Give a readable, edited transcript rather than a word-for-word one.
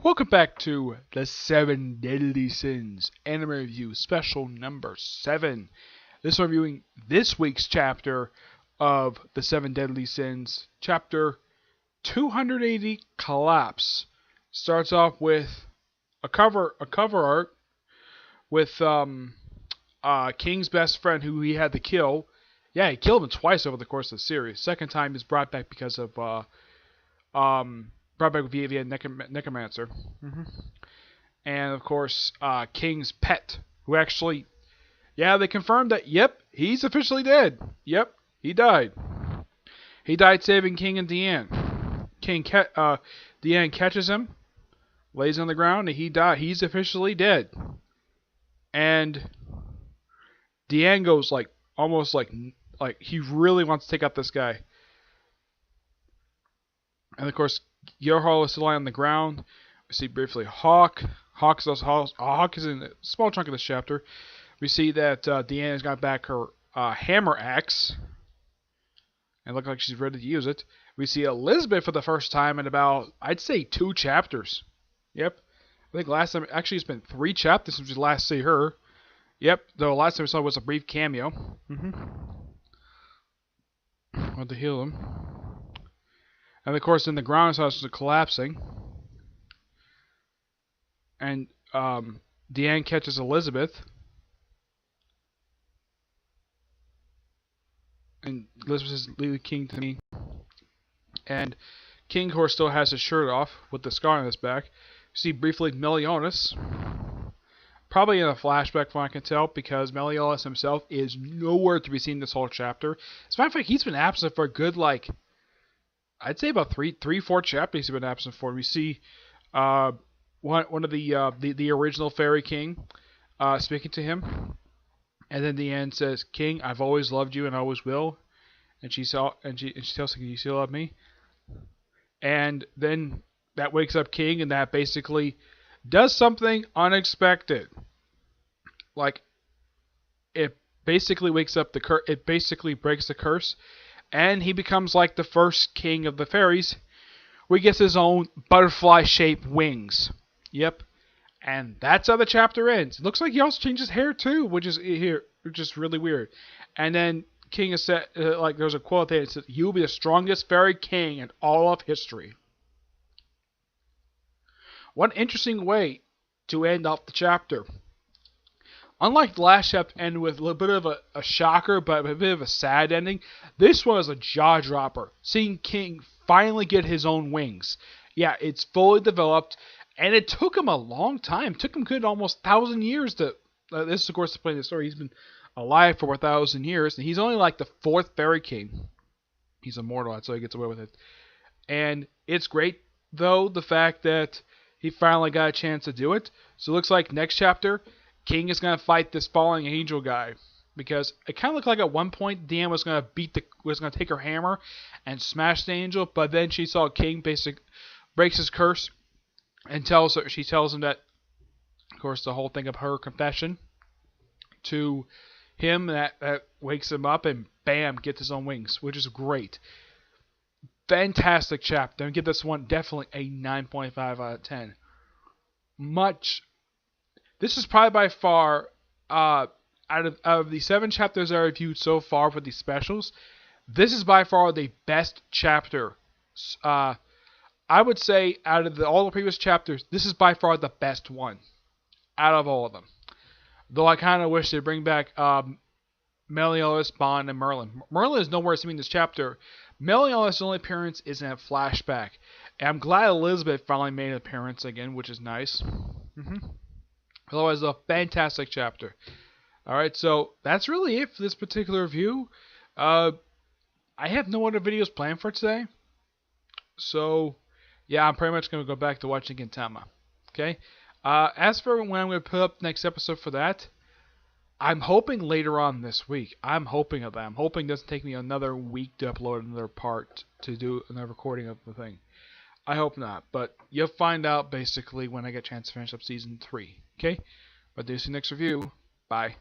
Welcome back to the Seven Deadly Sins anime review special number 7. This reviewing this week's chapter of the Seven Deadly Sins, chapter 280 Collapse. Starts off with a cover art with King's best friend who he had to kill. Yeah, he killed him twice over the course of the series. Second time he's brought back because of brought back via Necromancer. And of course, King's pet, who actually, they confirmed that, yep, he's officially dead. Yep, he died. He died saving King and Deanne. Deanne catches him, lays on the ground, and he died. He's officially dead. And Deanne goes almost like he really wants to take out this guy. And of course, Yohara is still lying on the ground. We see briefly Hawk. Hawk is in a small chunk of this chapter. We see that Deanne has got back her hammer axe. And looks like she's ready to use it. We see Elizabeth for the first time in about, I'd say, 2 chapters. Yep. I think last time, actually it's been 3 chapters since we last see her. Yep, though last time we saw was a brief cameo. Want to heal him. And of course, in the ground starts collapsing. And Deanne catches Elizabeth. And Elizabeth says, "Leave the king to me." And King, of course, still has his shirt off with the scar on his back. You see briefly Meliodas. Probably in a flashback from what I can tell, because Meliodas himself is nowhere to be seen this whole chapter. As a matter of fact, he's been absent for a good, I'd say about 3-4 chapters he's been absent for. We see one of the original Fairy King speaking to him, and then the end says, "King, I've always loved you and always will." And she tells him, "You still love me?" And then that wakes up King, and that basically does something unexpected. It basically wakes up it basically breaks the curse. And he becomes like the first king of the fairies, where he gets his own butterfly-shaped wings. Yep. And that's how the chapter ends. It looks like he also changed his hair too, which is really weird. And then King is said, there's a quote there that says, "You'll be the strongest fairy king in all of history." One interesting way to end off the chapter. Unlike the last chapter ended with a little bit of a shocker, but a bit of a sad ending, this one is a jaw-dropper. Seeing King finally get his own wings. Yeah, it's fully developed, and it took him a long time. It took him good almost 1,000 years to... this is, of course, to play the story. He's been alive for 1,000 years, and he's only like the 4th Fairy King. He's immortal, that's why he gets away with it. And it's great, though, the fact that he finally got a chance to do it. So it looks like next chapter, King is gonna fight this falling angel guy, because it kind of looked like at one point Deanne was gonna take her hammer and smash the angel, but then she saw King breaks his curse and she tells him that, of course, the whole thing of her confession to him that wakes him up, and bam, gets his own wings, which is great. Fantastic chapter. I'm gonna give this one definitely a 9.5 out of 10. This is probably by far, out of the 7 chapters I reviewed so far for these specials, this is by far the best chapter. I would say out of all the previous chapters, this is by far the best one out of all of them. Though I kind of wish they'd bring back Meliodas, Bond, and Merlin. Merlin is nowhere seen in this chapter. Meliodas' only appearance is in a flashback. And I'm glad Elizabeth finally made an appearance again, which is nice. Otherwise, a fantastic chapter. Alright, so that's really it for this particular review. I have no other videos planned for today. So, yeah, I'm pretty much going to go back to watching Gintama. Okay? As for when I'm going to put up the next episode for that, I'm hoping later on this week. I'm hoping of that. I'm hoping it doesn't take me another week to upload another part to do another recording of the thing. I hope not, but you'll find out basically when I get a chance to finish up Season 3. Okay? But do see you next review. Bye.